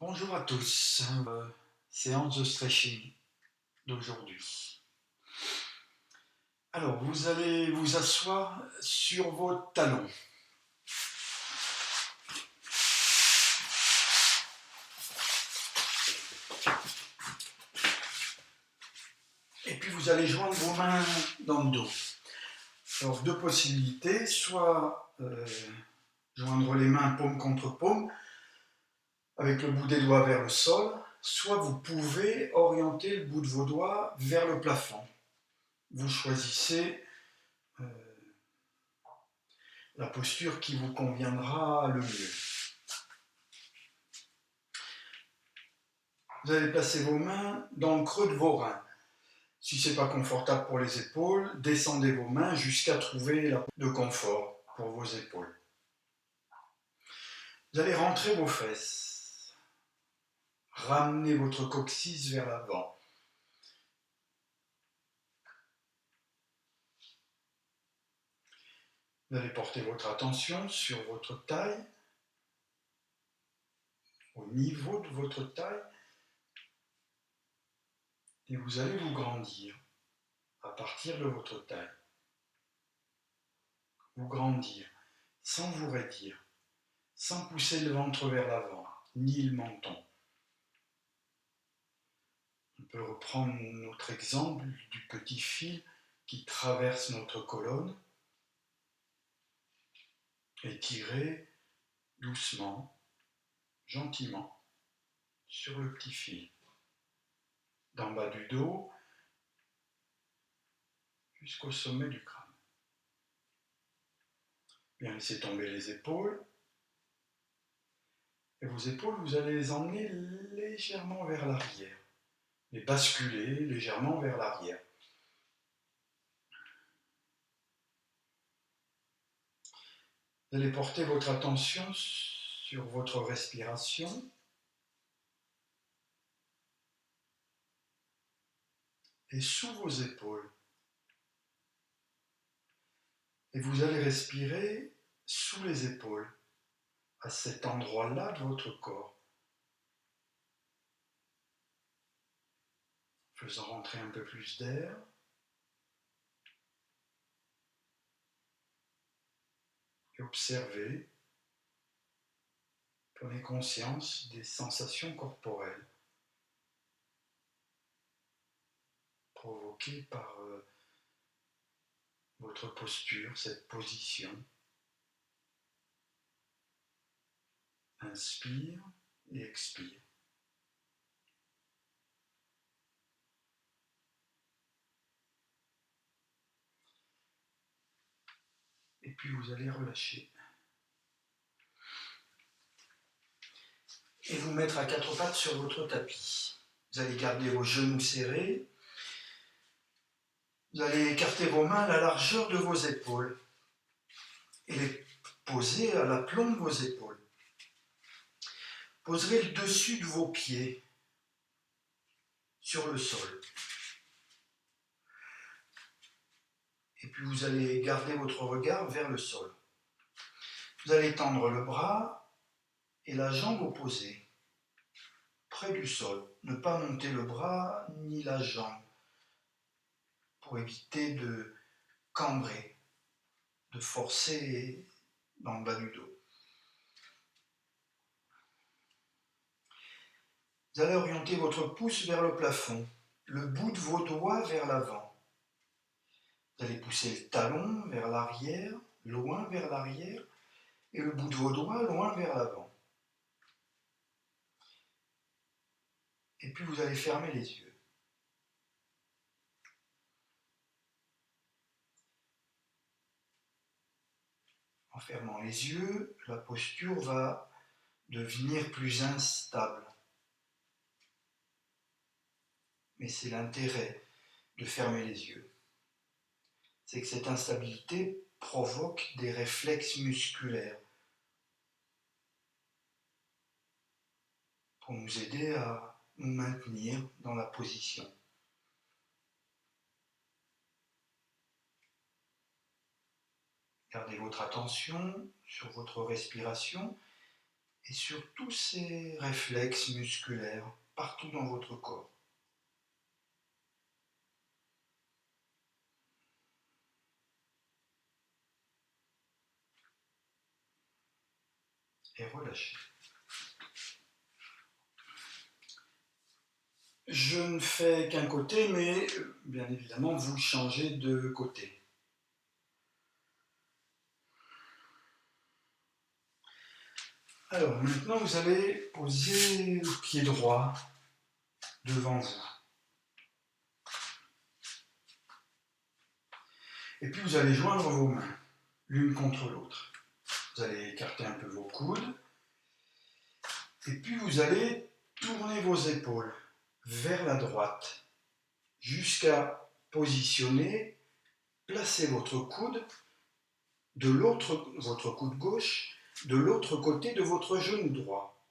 Bonjour à tous, séance de stretching d'aujourd'hui. Alors, vous allez vous asseoir sur vos talons. Et puis vous allez joindre vos mains dans le dos. Alors, deux possibilités, soit joindre les mains paume contre paume, avec le bout des doigts vers le sol, soit vous pouvez orienter le bout de vos doigts vers le plafond. Vous choisissez la posture qui vous conviendra le mieux. Vous allez placer vos mains dans le creux de vos reins. Si ce n'est pas confortable pour les épaules, descendez vos mains jusqu'à trouver de confort pour vos épaules. Vous allez rentrer vos fesses. Ramenez votre coccyx vers l'avant. Vous allez porter votre attention sur votre taille, au niveau de votre taille, et vous allez vous grandir à partir de votre taille. Vous grandir sans vous raidir, sans pousser le ventre vers l'avant, ni le menton. On peut reprendre notre exemple du petit fil qui traverse notre colonne et tirer doucement, gentiment sur le petit fil, d'en bas du dos jusqu'au sommet du crâne. Bien laisser tomber les épaules. Et vos épaules, vous allez les emmener légèrement vers l'arrière, les basculer légèrement vers l'arrière. Vous allez porter votre attention sur votre respiration et sous vos épaules. Et vous allez respirer sous les épaules, à cet endroit-là de votre corps, faisant rentrer un peu plus d'air. Et observez, prenez conscience des sensations corporelles provoquées par votre posture, cette position. Inspire et expire. Et puis vous allez relâcher. Et vous mettre à quatre pattes sur votre tapis. Vous allez garder vos genoux serrés. Vous allez écarter vos mains à la largeur de vos épaules et les poser à l'aplomb de vos épaules. Poserez le dessus de vos pieds sur le sol. Et puis vous allez garder votre regard vers le sol. Vous allez tendre le bras et la jambe opposée, près du sol. Ne pas monter le bras ni la jambe pour éviter de cambrer, de forcer dans le bas du dos. Vous allez orienter votre pouce vers le plafond, le bout de vos doigts vers l'avant. Vous allez pousser le talon vers l'arrière, loin vers l'arrière, et le bout de vos doigts loin vers l'avant. Et puis vous allez fermer les yeux. En fermant les yeux, la posture va devenir plus instable. Mais c'est l'intérêt de fermer les yeux. C'est que cette instabilité provoque des réflexes musculaires pour nous aider à nous maintenir dans la position. Gardez votre attention sur votre respiration et sur tous ces réflexes musculaires partout dans votre corps. Et relâchez. Je ne fais qu'un côté, mais bien évidemment, vous changez de côté. Alors maintenant, vous allez poser le pied droit devant vous. Et puis vous allez joindre vos mains, l'une contre l'autre. Vous allez écarter un peu vos coudes. Et puis vous allez tourner vos épaules vers la droite jusqu'à positionner, placer votre coude votre coude gauche de l'autre côté de votre genou droit.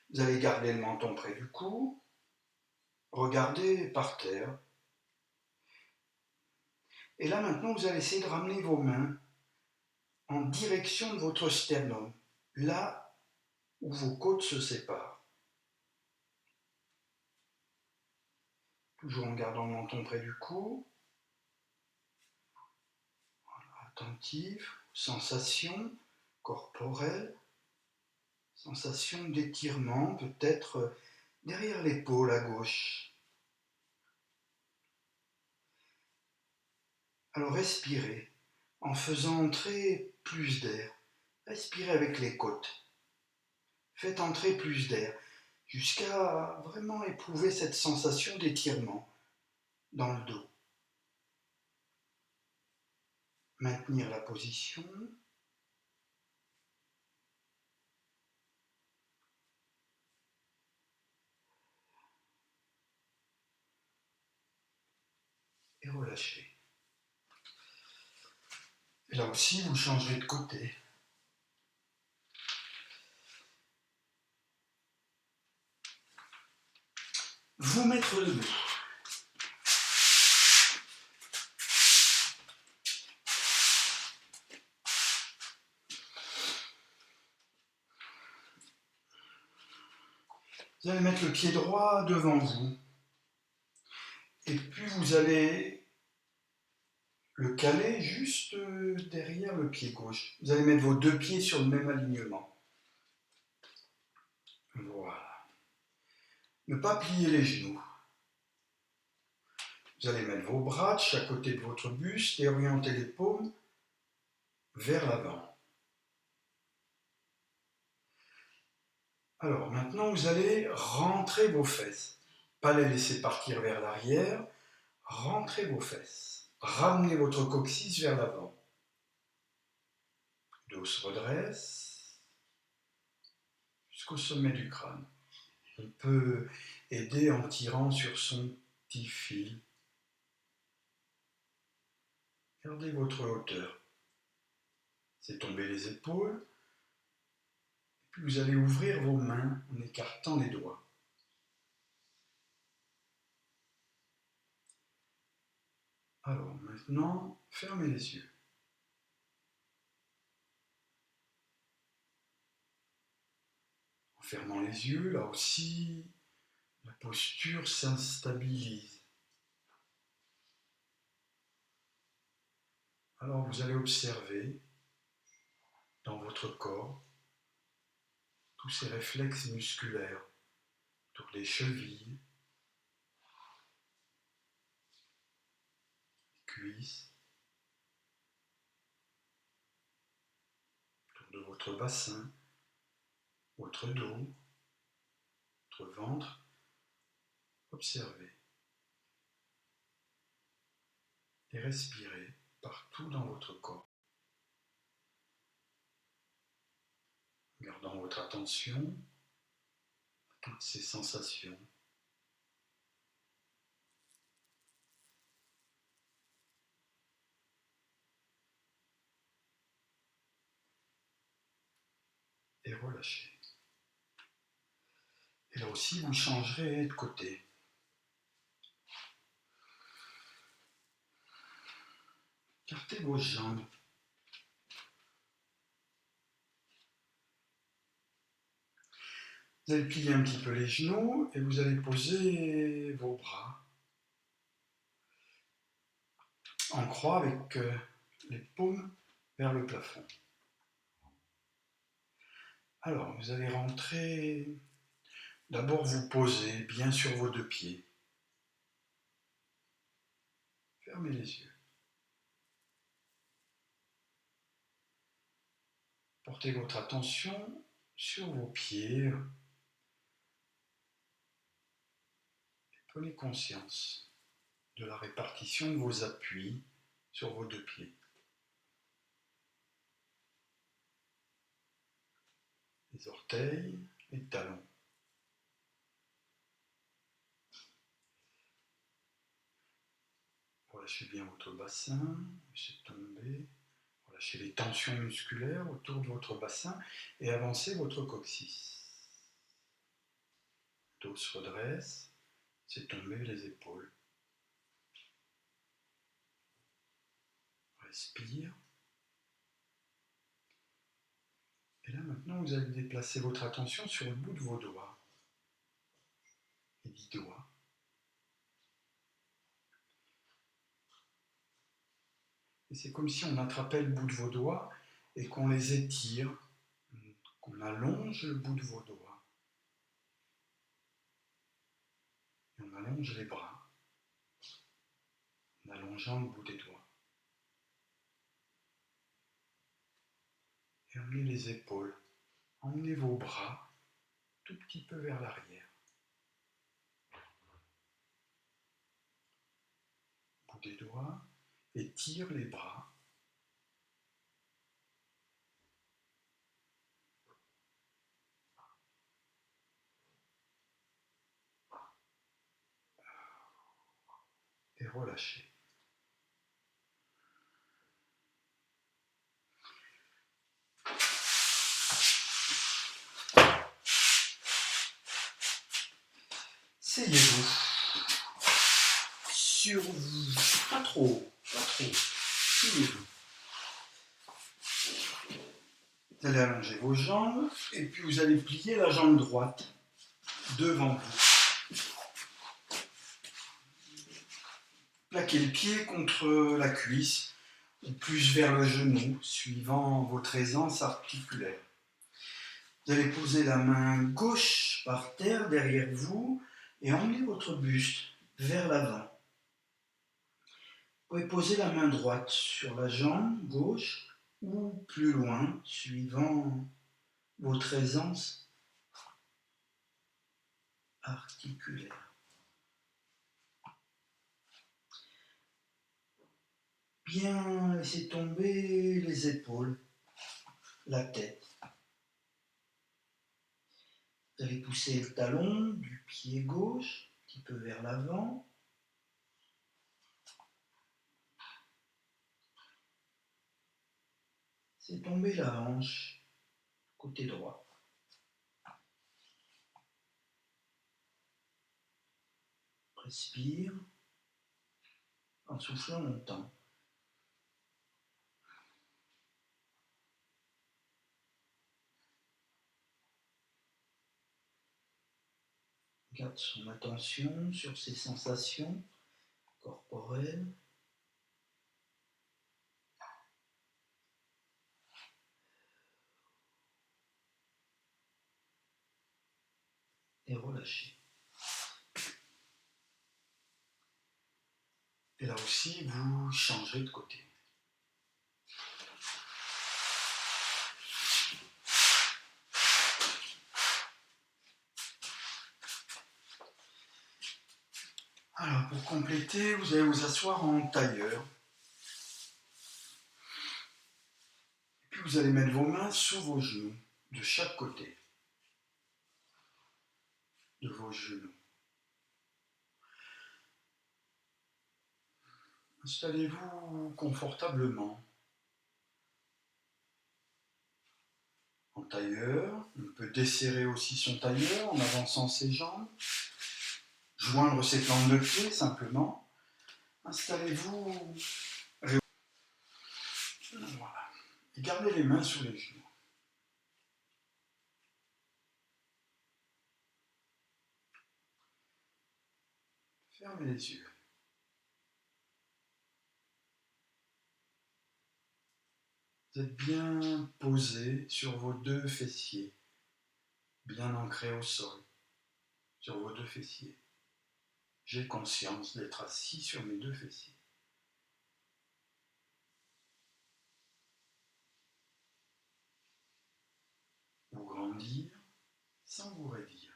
Vous allez garder le menton près du cou, regardez par terre. Et là maintenant vous allez essayer de ramener vos mains en direction de votre sternum, là où vos côtes se séparent. Toujours en gardant le menton près du cou. Attentif, sensations corporelles, sensation d'étirement peut-être derrière l'épaule à gauche. Alors respirez en faisant entrer plus d'air. Respirez avec les côtes. Faites entrer plus d'air jusqu'à vraiment éprouver cette sensation d'étirement dans le dos. Maintenir la position. Et relâchez. Et là aussi, vous changerez de côté. Vous mettre debout. Vous allez mettre le pied droit devant vous. Et puis vous allez le caler juste derrière le pied gauche. Vous allez mettre vos deux pieds sur le même alignement. Voilà. Ne pas plier les genoux. Vous allez mettre vos bras de chaque côté de votre buste et orienter les paumes vers l'avant. Alors maintenant, vous allez rentrer vos fesses. Pas les laisser partir vers l'arrière. Rentrez vos fesses. Ramenez votre coccyx vers l'avant. Le dos se redresse jusqu'au sommet du crâne. On peut aider en tirant sur son petit fil. Gardez votre hauteur. C'est tomber les épaules. Et puis vous allez ouvrir vos mains en écartant les doigts. Alors maintenant, fermez les yeux. En fermant les yeux, là aussi, la posture s'instabilise. Alors vous allez observer dans votre corps tous ces réflexes musculaires autour des chevilles, cuisses, autour de votre bassin, votre dos, votre ventre. Observez et respirez partout dans votre corps. Gardant votre attention à toutes ces sensations. Et relâchez. Et là aussi, vous changerez de côté. Écartez vos jambes. Vous allez plier un petit peu les genoux et vous allez poser vos bras en croix avec les paumes vers le plafond. Alors, vous allez rentrer. D'abord, vous posez bien sur vos deux pieds. Fermez les yeux. Portez votre attention sur vos pieds. Prenez conscience de la répartition de vos appuis sur vos deux pieds. Les orteils, les talons. Relâchez bien votre bassin, laissez tomber. Relâchez les tensions musculaires autour de votre bassin et avancez votre coccyx. Le dos se redresse, laissez tomber les épaules. Respire. Et là maintenant vous allez déplacer votre attention sur le bout de vos doigts. Les 10 doigts. Et c'est comme si on attrapait le bout de vos doigts et qu'on les étire, qu'on allonge le bout de vos doigts. Et on allonge les bras, en allongeant le bout des doigts. Et emmenez les épaules, emmenez vos bras tout petit peu vers l'arrière. Bout des doigts, étire les bras. Et relâchez. Asseyez-vous sur vous, pas trop, asseyez-vous. Vous allez allonger vos jambes et puis vous allez plier la jambe droite devant vous. Plaquez le pied contre la cuisse ou plus vers le genou, suivant votre aisance articulaire. Vous allez poser la main gauche par terre derrière vous et emmener votre buste vers l'avant. Vous pouvez poser la main droite sur la jambe gauche ou plus loin, suivant votre aisance articulaire. Bien laissez tomber les épaules, la tête. Vous allez pousser le talon du pied gauche, un petit peu vers l'avant. Laissez tomber la hanche, côté droit. Respire en soufflant longtemps. Garde son attention sur ses sensations corporelles. Et relâchez. Et là aussi, vous changez de côté. Alors, pour compléter, vous allez vous asseoir en tailleur. Et puis, vous allez mettre vos mains sous vos genoux, de chaque côté de vos genoux. Installez-vous confortablement. En tailleur, on peut desserrer aussi son tailleur en avançant ses jambes. Joindre ses plantes de pied simplement. Installez-vous. Voilà. Et gardez les mains sur les genoux. Fermez les yeux. Vous êtes bien posé sur vos deux fessiers, bien ancrés au sol, sur vos deux fessiers. J'ai conscience d'être assis sur mes deux fessiers. Vous grandir sans vous raidir.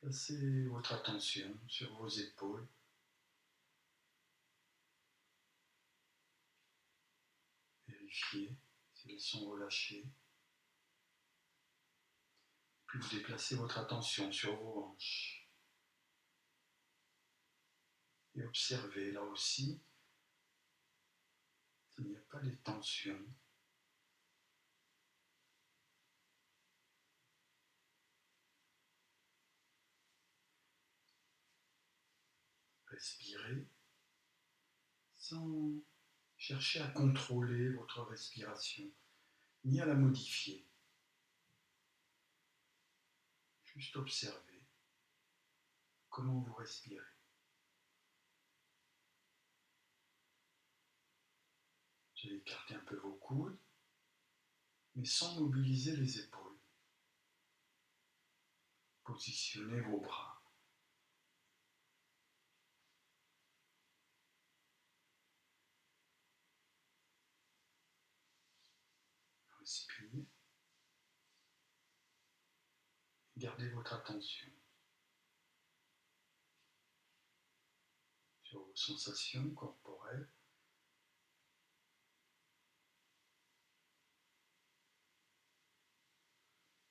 Placez votre attention sur vos épaules. Vérifiez si elles sont relâchées. Puis vous déplacez votre attention sur vos hanches. Et observez là aussi qu'il n'y a pas de tension. Respirez sans chercher à contrôler votre respiration, ni à la modifier. Juste observez comment vous respirez. Vous allez écarter un peu vos coudes, mais sans mobiliser les épaules. Positionnez vos bras. Respirez. Gardez votre attention sur vos sensations corporelles.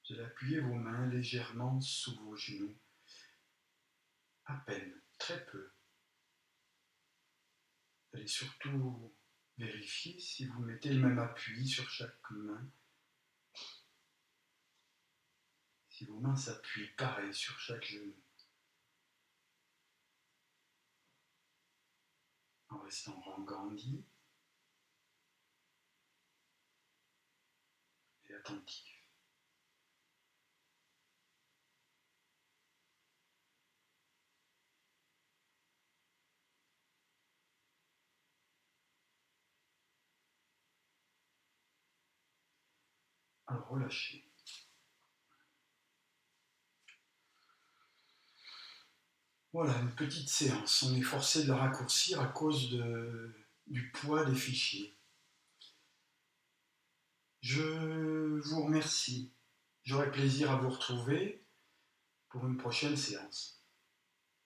Vous allez appuyer vos mains légèrement sous vos genoux, à peine, très peu. Vous allez surtout vérifier si vous mettez le même appui sur chaque main. Si vos mains s'appuient pareil sur chaque genou. En restant rengrandi et attentif. Alors relâchez. Voilà, une petite séance. On est forcé de la raccourcir à cause du poids des fichiers. Je vous remercie. J'aurai plaisir à vous retrouver pour une prochaine séance.